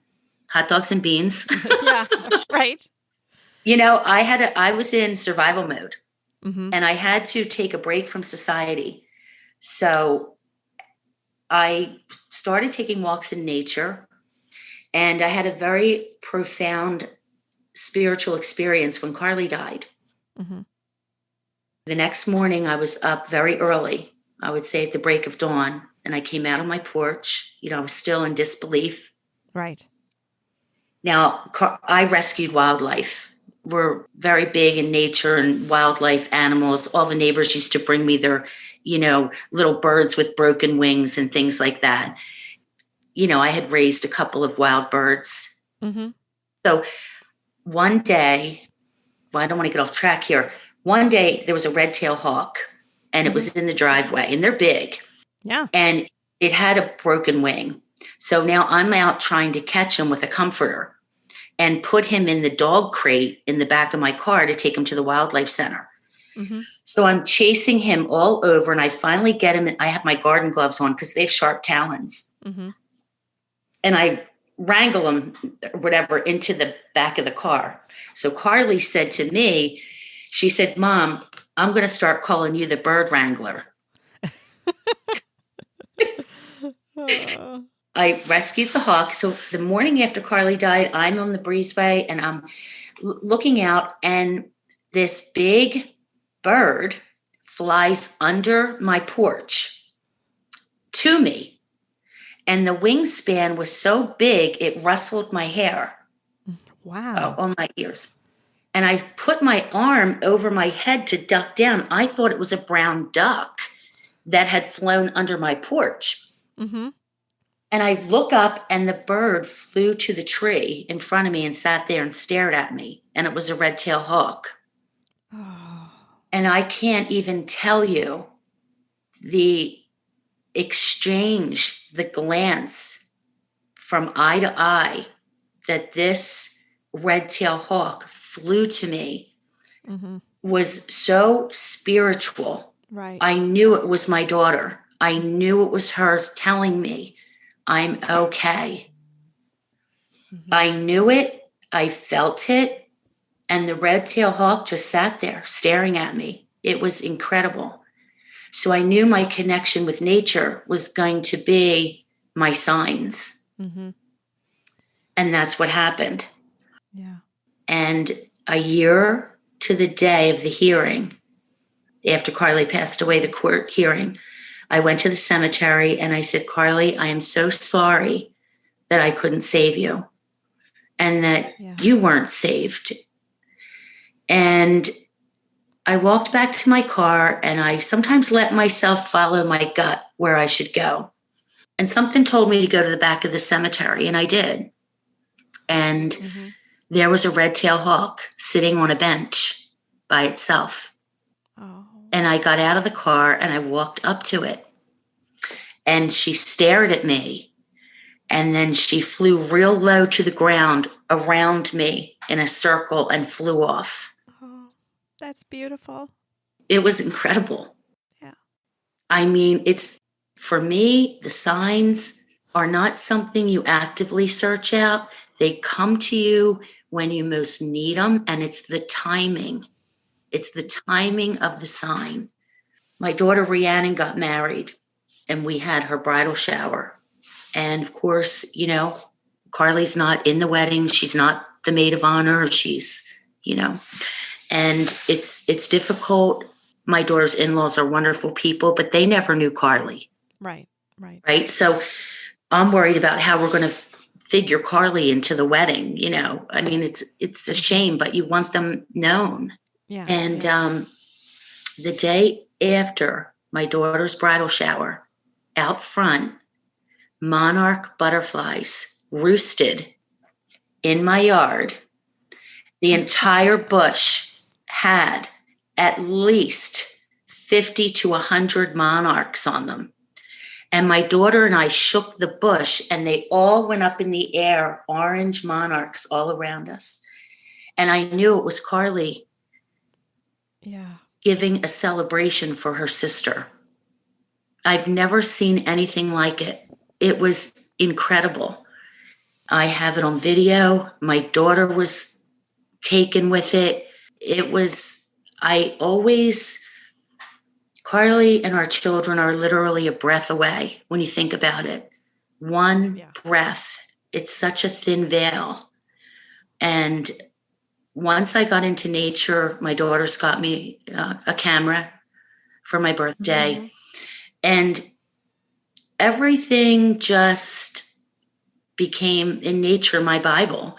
hot dogs and beans. Yeah, right. I was in survival mode, and I had to take a break from society. So I started taking walks in nature, and I had a very profound spiritual experience when Carly died. Mm-hmm. The next morning, I was up very early, I would say at the break of dawn, and I came out on my porch. I was still in disbelief. Right. Now, I rescued wildlife. We're very big in nature and wildlife animals. All the neighbors used to bring me their, little birds with broken wings and things like that. I had raised a couple of wild birds. Mm-hmm. So one day, I don't want to get off track here. One day there was a red-tailed hawk, and it was in the driveway, and they're big. Yeah. And it had a broken wing. So now I'm out trying to catch him with a comforter and put him in the dog crate in the back of my car to take him to the wildlife center. Mm-hmm. So I'm chasing him all over, and I finally get him. I have my garden gloves on because they have sharp talons. Mm-hmm. And I wrangle him, whatever, into the back of the car. So Carly said to me, she said, "Mom, I'm going to start calling you the bird wrangler." I rescued the hawk. So the morning after Carly died, I'm on the breezeway, and I'm looking out, and this big bird flies under my porch to me. And the wingspan was so big, it rustled my hair. Wow. On my ears. And I put my arm over my head to duck down. I thought it was a brown duck that had flown under my porch. Mm-hmm. And I look up, and the bird flew to the tree in front of me and sat there and stared at me. And it was a red-tailed hawk. Oh. And I can't even tell you the exchange, the glance from eye to eye that this red-tailed hawk flew to me was so spiritual. Right. I knew it was my daughter. I knew it was her telling me, "I'm okay." I knew it. I felt it. And the red-tailed hawk just sat there staring at me. It was incredible. So I knew my connection with nature was going to be my signs. Mm-hmm. And that's what happened. Yeah. And a year to the day of the hearing, after Carly passed away, the court hearing, I went to the cemetery and I said, "Carly, I am so sorry that I couldn't save you and that you weren't saved." And I walked back to my car, and I sometimes let myself follow my gut where I should go. And something told me to go to the back of the cemetery, and I did. And there was a red-tailed hawk sitting on a bench by itself. Oh. And I got out of the car and I walked up to it. And she stared at me. And then she flew real low to the ground around me in a circle and flew off. Oh, that's beautiful. It was incredible. Yeah. I mean, for me, the signs are not something you actively search out. They come to you when you most need them, and it's the timing. It's the timing of the sign. My daughter Rhiannon got married, and we had her bridal shower. And of course, Carly's not in the wedding. She's not the maid of honor. She's, and it's difficult. My daughter's in-laws are wonderful people, but they never knew Carly. Right. Right. So I'm worried about how we're going to figure Carly into the wedding. I mean, it's a shame, but you want them known. Yeah. And the day after my daughter's bridal shower, out front, monarch butterflies roosted in my yard. The entire bush had at least 50 to 100 monarchs on them. And my daughter and I shook the bush, and they all went up in the air, orange monarchs all around us. And I knew it was Carly giving a celebration for her sister. I've never seen anything like it. It was incredible. I have it on video. My daughter was taken with it. Carly and our children are literally a breath away when you think about it. One breath. It's such a thin veil. And once I got into nature, my daughter's got me a camera for my birthday. And everything just became, in nature, my Bible.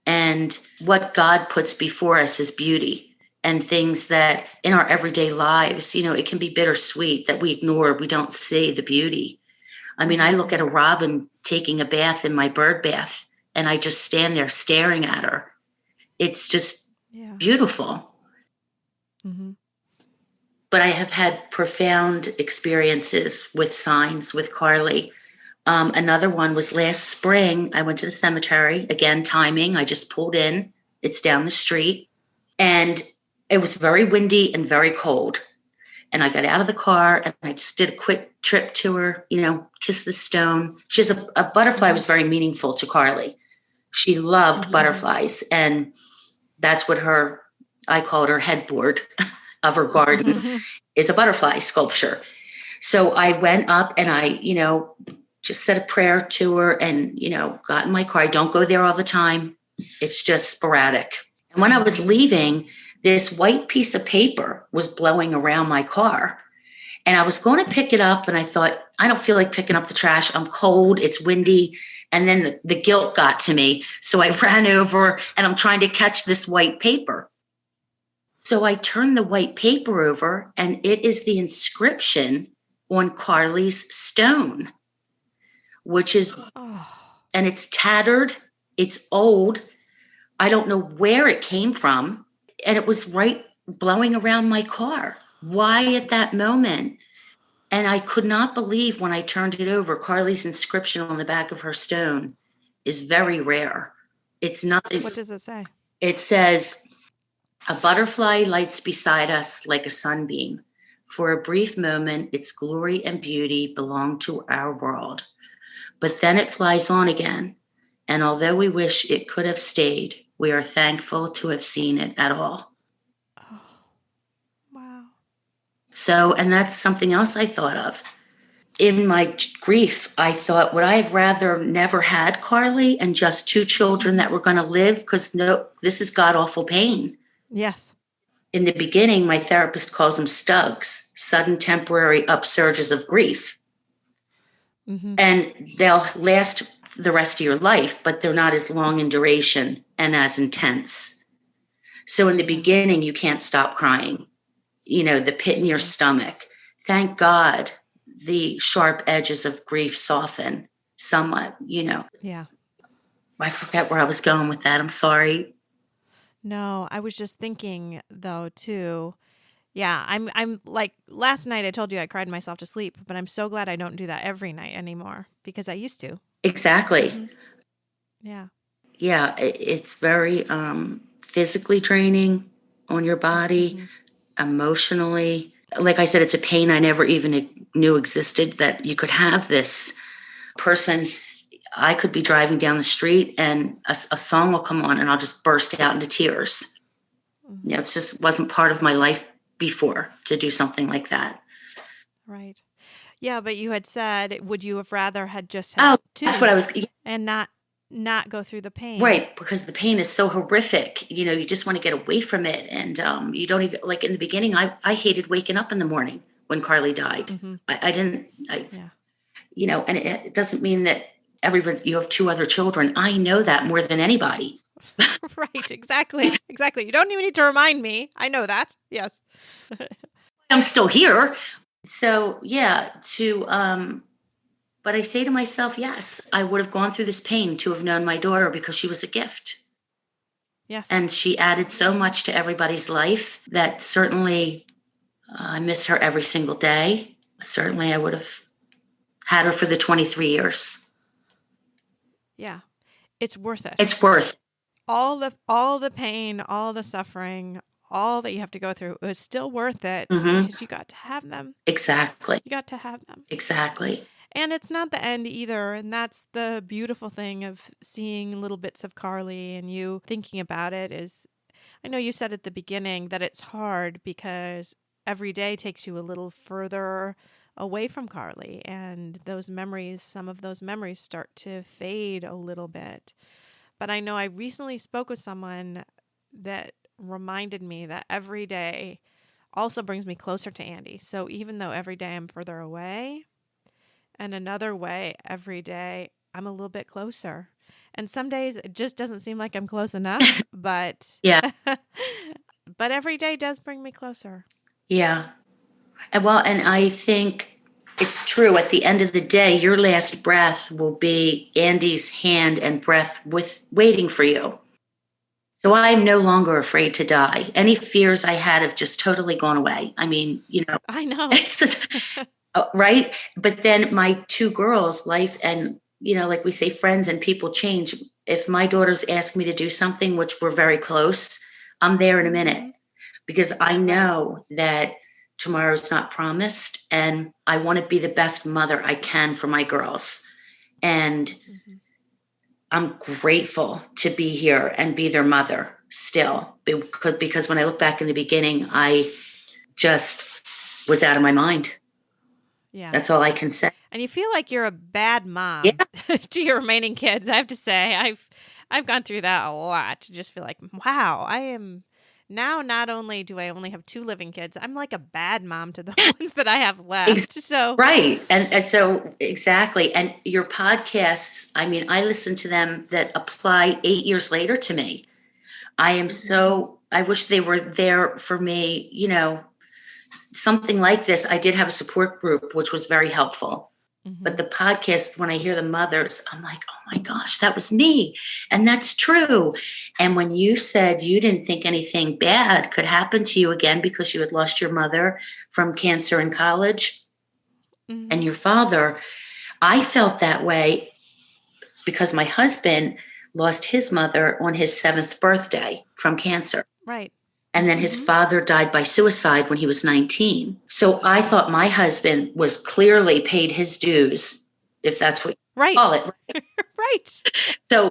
And what God puts before us is beauty. And things that in our everyday lives, it can be bittersweet that we ignore, we don't see the beauty. I mean, I look at a robin taking a bath in my bird bath, and I just stand there staring at her. It's just beautiful. But I have had profound experiences with signs with Carly. Another one was last spring. I went to the cemetery, again, timing. I just pulled in. It's down the street. And it was very windy and very cold. And I got out of the car and I just did a quick trip to her, kiss the stone. She's a butterfly was very meaningful to Carly. She loved butterflies. And that's what I called her headboard of her garden is a butterfly sculpture. So I went up and I, just said a prayer to her and, got in my car. I don't go there all the time. It's just sporadic. And when I was leaving, this white piece of paper was blowing around my car. And I was going to pick it up. And I thought, I don't feel like picking up the trash. I'm cold. It's windy. And then the guilt got to me. So I ran over and I'm trying to catch this white paper. So I turned the white paper over and it is the inscription on Carly's stone, which is, and it's tattered. It's old. I don't know where it came from. And it was right blowing around my car. Why at that moment? And I could not believe when I turned it over, Carly's inscription on the back of her stone is very rare. It's nothing. What does it say? It says, a butterfly lights beside us like a sunbeam. For a brief moment, its glory and beauty belong to our world. But then it flies on again. And although we wish it could have stayed, we are thankful to have seen it at all. Oh, wow. So, and that's something else I thought of. In my grief, I thought, would I have rather never had Carly and just two children that were going to live? Because this is god-awful pain. Yes. In the beginning, my therapist calls them STUGs, sudden temporary upsurges of grief. And they'll last the rest of your life, but they're not as long in duration and as intense. So in the beginning, you can't stop crying. The pit in your stomach. Thank God the sharp edges of grief soften somewhat, Yeah. I forget where I was going with that. I'm sorry. No, I was just thinking though too. Yeah, I'm like last night I told you I cried myself to sleep, but I'm so glad I don't do that every night anymore because I used to. Exactly. Mhm. Yeah. Yeah, it's very physically draining on your body, Mhm. emotionally. Like I said, it's a pain I never even knew existed, that you could have this person. I could be driving down the street and a song will come on and I'll just burst out into tears. Mhm. It just wasn't part of my life before to do something like that. Right. Yeah, but you had said, would you have rather had just had Oh, that's what two I was. and not go through the pain? Right, because the pain is so horrific. You just want to get away from it. And you don't even, like in the beginning, I hated waking up in the morning when Carly died. Mhm. I didn't, Yeah. and it doesn't mean that you have two other children. I know that more than anybody. Right, exactly. Exactly. You don't even need to remind me. I know that. Yes. I'm still here. So yeah, but I say to myself, yes, I would have gone through this pain to have known my daughter because she was a gift. Yes. And she added so much to everybody's life that certainly I miss her every single day. Certainly I would have had her for the 23 years. Yeah. It's worth it. It's worth. All the pain, all the suffering, all that you have to go through is still worth it because you got to have them. Exactly. You got to have them. Exactly. And it's not the end either. And that's the beautiful thing of seeing little bits of Carly and you thinking about it is, I know you said at the beginning that it's hard because every day takes you a little further away from Carly and those memories, some of those memories start to fade a little bit. But I know I recently spoke with someone that reminded me that every day also brings me closer to Andy. So even though every day I'm further away, and another way every day I'm a little bit closer. And some days it just doesn't seem like I'm close enough, but Yeah. but every day does bring me closer. Yeah. And I think it's true. At the end of the day, your last breath will be Andy's hand and breath waiting for you. So I'm no longer afraid to die. Any fears I had have just totally gone away. I mean, I know. it's just, right. But then my two girls' life and, like we say, friends and people change. If my daughters ask me to do something, which we're very close, I'm there in a minute because I know that tomorrow's not promised and I want to be the best mother I can for my girls. And I'm grateful to be here and be their mother still, because when I look back in the beginning, I just was out of my mind. Yeah. That's all I can say. And you feel like you're a bad mom to your remaining kids. I have to say, I've gone through that a lot to just feel like, wow, I am now not only do I only have two living kids, I'm like a bad mom to the ones that I have left. So right. And so exactly. And your podcasts, I mean, I listen to them that apply 8 years later to me. I wish they were there for me, something like this. I did have a support group, which was very helpful. But the podcast, when I hear the mothers, I'm like, oh my gosh, that was me. And that's true. And when you said you didn't think anything bad could happen to you again because you had lost your mother from cancer in college and your father, I felt that way because my husband lost his mother on his 7th birthday from cancer. Right. And then his father died by suicide when he was 19. So I thought my husband was clearly paid his dues, if that's what you call it. Right. So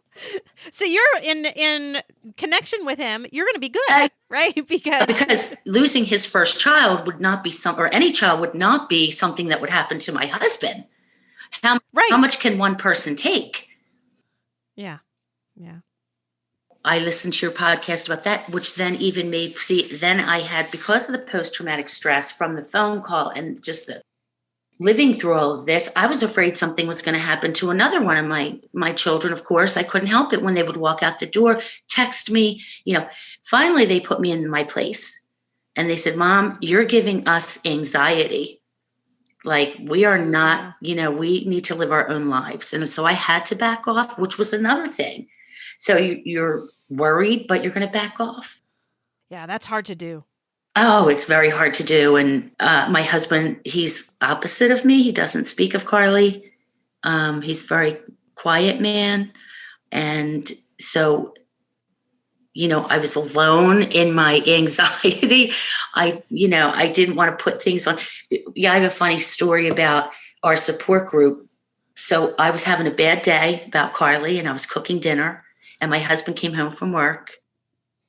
you're in connection with him. You're going to be good, right? Because losing his first child would not be or any child would not be something that would happen to my husband. How much can one person take? Yeah. Yeah. I listened to your podcast about that, which then even then I had, because of the post-traumatic stress from the phone call and just the living through all of this, I was afraid something was going to happen to another one of my children. Of course, I couldn't help it when they would walk out the door, text me, finally they put me in my place and they said, Mom, you're giving us anxiety. Like, we are not, we need to live our own lives. And so I had to back off, which was another thing. So you're worried, but you're going to back off. Yeah, that's hard to do. Oh, it's very hard to do. And my husband, he's opposite of me. He doesn't speak of Carly. He's a very quiet man. And so, I was alone in my anxiety. I didn't want to put things on. Yeah, I have a funny story about our support group. So I was having a bad day about Carly, and I was cooking dinner, and my husband came home from work,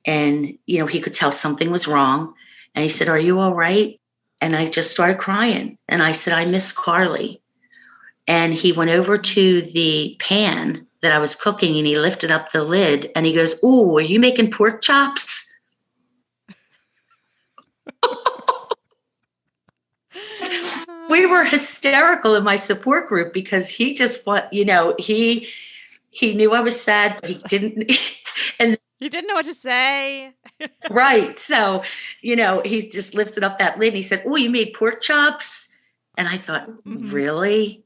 and, he could tell something was wrong. And he said, "Are you all right?" And I just started crying. And I said, "I miss Carly." And he went over to the pan that I was cooking, and he lifted up the lid, and he goes, "Ooh, are you making pork chops?" We were hysterical in my support group because he just he knew I was sad, but he didn't. And you didn't know what to say. Right. So, he's just lifted up that lid and he said, "Oh, you made pork chops?" And I thought, really?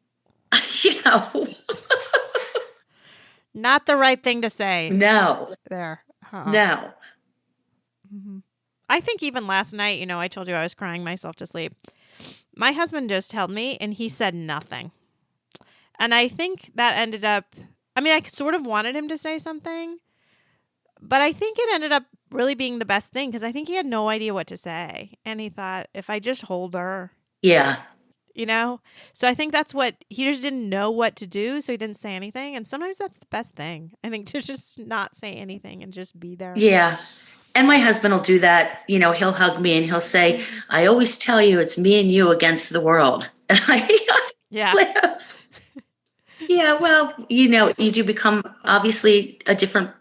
Not the right thing to say. No. There. No. Mm-hmm. I think even last night, I told you I was crying myself to sleep. My husband just held me and he said nothing. And I think that ended up, I sort of wanted him to say something, but I think it ended up really being the best thing because I think he had no idea what to say. And he thought, if I just hold her. Yeah. So I think that's what he just didn't know what to do. So he didn't say anything. And sometimes that's the best thing. I think to just not say anything and just be there. Yeah. And my husband will do that. He'll hug me and he'll say, "I always tell you it's me and you against the world." And I laugh. Yeah. Well, you do become obviously a different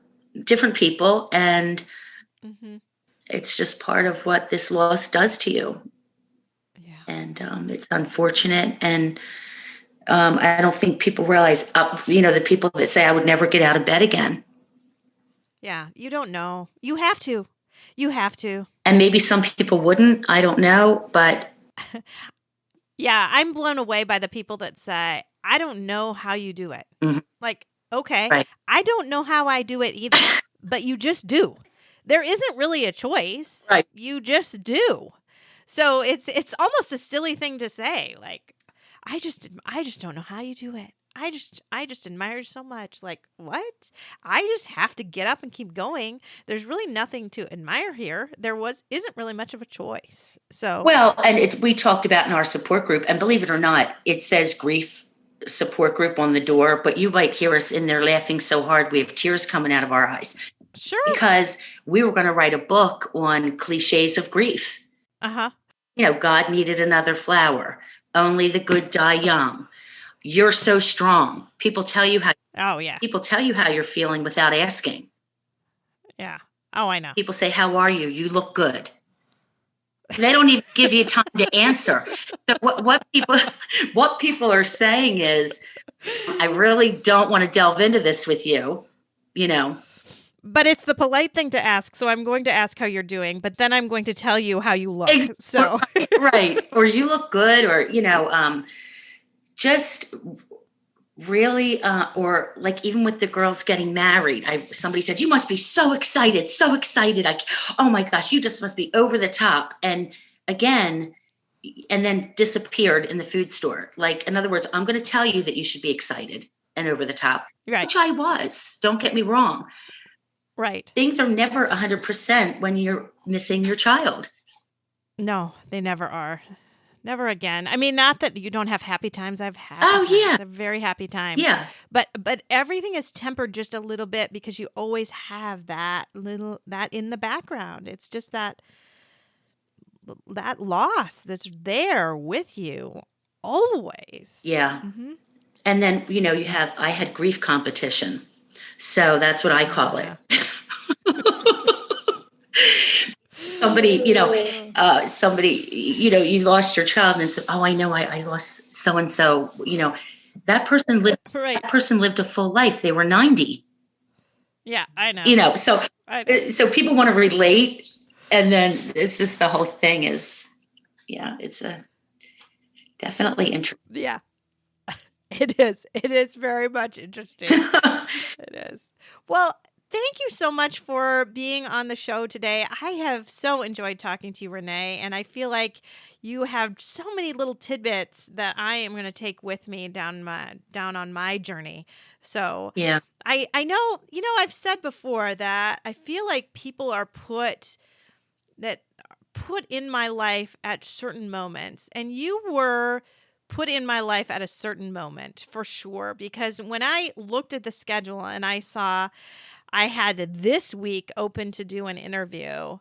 people. And it's just part of what this loss does to you. And it's unfortunate. And I don't think people realize, the people that say I would never get out of bed again. Yeah, you don't know. You have to. And maybe some people wouldn't. I don't know. But yeah, I'm blown away by the people that say, "I don't know how you do it." Mm-hmm. Like, okay, right. I don't know how I do it either, but you just do. There isn't really a choice. Right. You just do. So it's almost a silly thing to say. Like, I just don't know how you do it. I just admire you so much. Like, what? I just have to get up and keep going. There's really nothing to admire here. Isn't really much of a choice. So well, and we talked about in our support group, and believe it or not, it says grief support group on the door, but you might hear us in there laughing so hard we have tears coming out of our eyes. Sure. Because we were going to write a book on cliches of grief. God needed another flower. Only the good die young. You're so strong. People tell you how. Oh yeah. People tell you how you're feeling without asking. Yeah. Oh, I know. People say, "How are you? You look good." They don't even give you time to answer. So what people are saying is, "I really don't want to delve into this with you," But it's the polite thing to ask, so I'm going to ask how you're doing, but then I'm going to tell you how you look. So right. Or you look good, or, just really, or like even with the girls getting married, somebody said, "You must be so excited, so excited. Oh my gosh, you just must be over the top." And again, and then disappeared in the food store. Like, in other words, I'm going to tell you that you should be excited and over the top, right. Which I was. Don't get me wrong. Right. Things are never 100% when you're missing your child. No, they never are. Never again. Not that you don't have happy times. I've had. Yeah. Very happy times. Yeah. But everything is tempered just a little bit because you always have that in the background. It's just that loss that's there with you always. Yeah. Mm-hmm. And then, I had grief competition. So that's what I call it. Somebody, you lost your child and said, "Oh, I know, I lost so-and-so." That person lived, right. That person lived a full life. They were 90. Yeah, I know. So people want to relate. And then it's just the whole thing is, it's Definitely interesting. Yeah, it is. It is very much interesting. It is. Well, thank you so much for being on the show today. I have so enjoyed talking to you, Renee, and I feel like you have so many little tidbits that I am going to take with me down on my journey. So Yeah. I know, I've said before that I feel like people are put in my life at certain moments, and you were put in my life at a certain moment for sure, because when I looked at the schedule and I saw I had this week open to do an interview,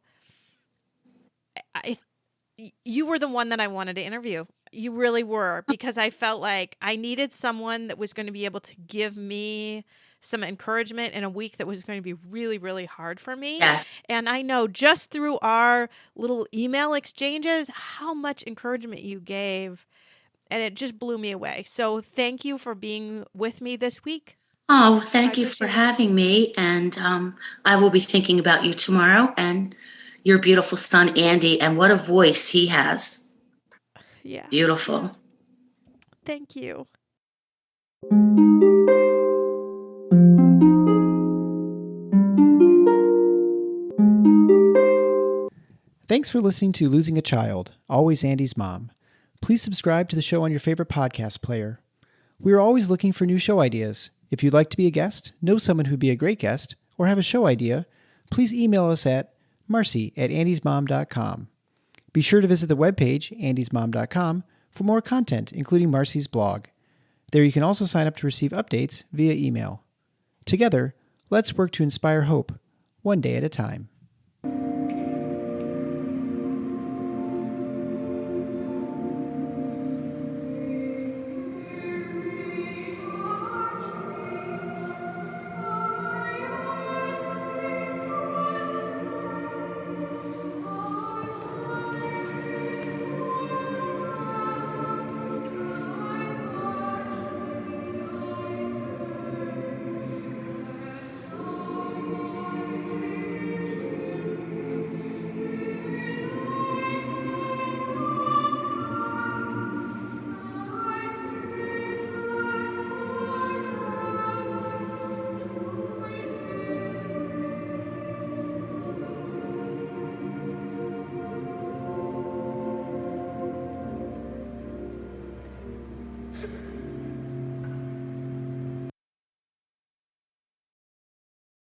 you were the one that I wanted to interview. You really were, because I felt like I needed someone that was going to be able to give me some encouragement in a week that was going to be really, really hard for me. Yes. And I know just through our little email exchanges how much encouragement you gave, and it just blew me away. So thank you for being with me this week. Oh, thank you for having me. And I will be thinking about you tomorrow and your beautiful son, Andy, and what a voice he has. Yeah. Beautiful. Yeah. Thank you. Thanks for listening to Losing a Child, Always Andy's Mom. Please subscribe to the show on your favorite podcast player. We are always looking for new show ideas. If you'd like to be a guest, know someone who'd be a great guest, or have a show idea, please email us at marcy@andysmom.com. Be sure to visit the webpage, andysmom.com, for more content, including Marcy's blog. There you can also sign up to receive updates via email. Together, let's work to inspire hope, one day at a time.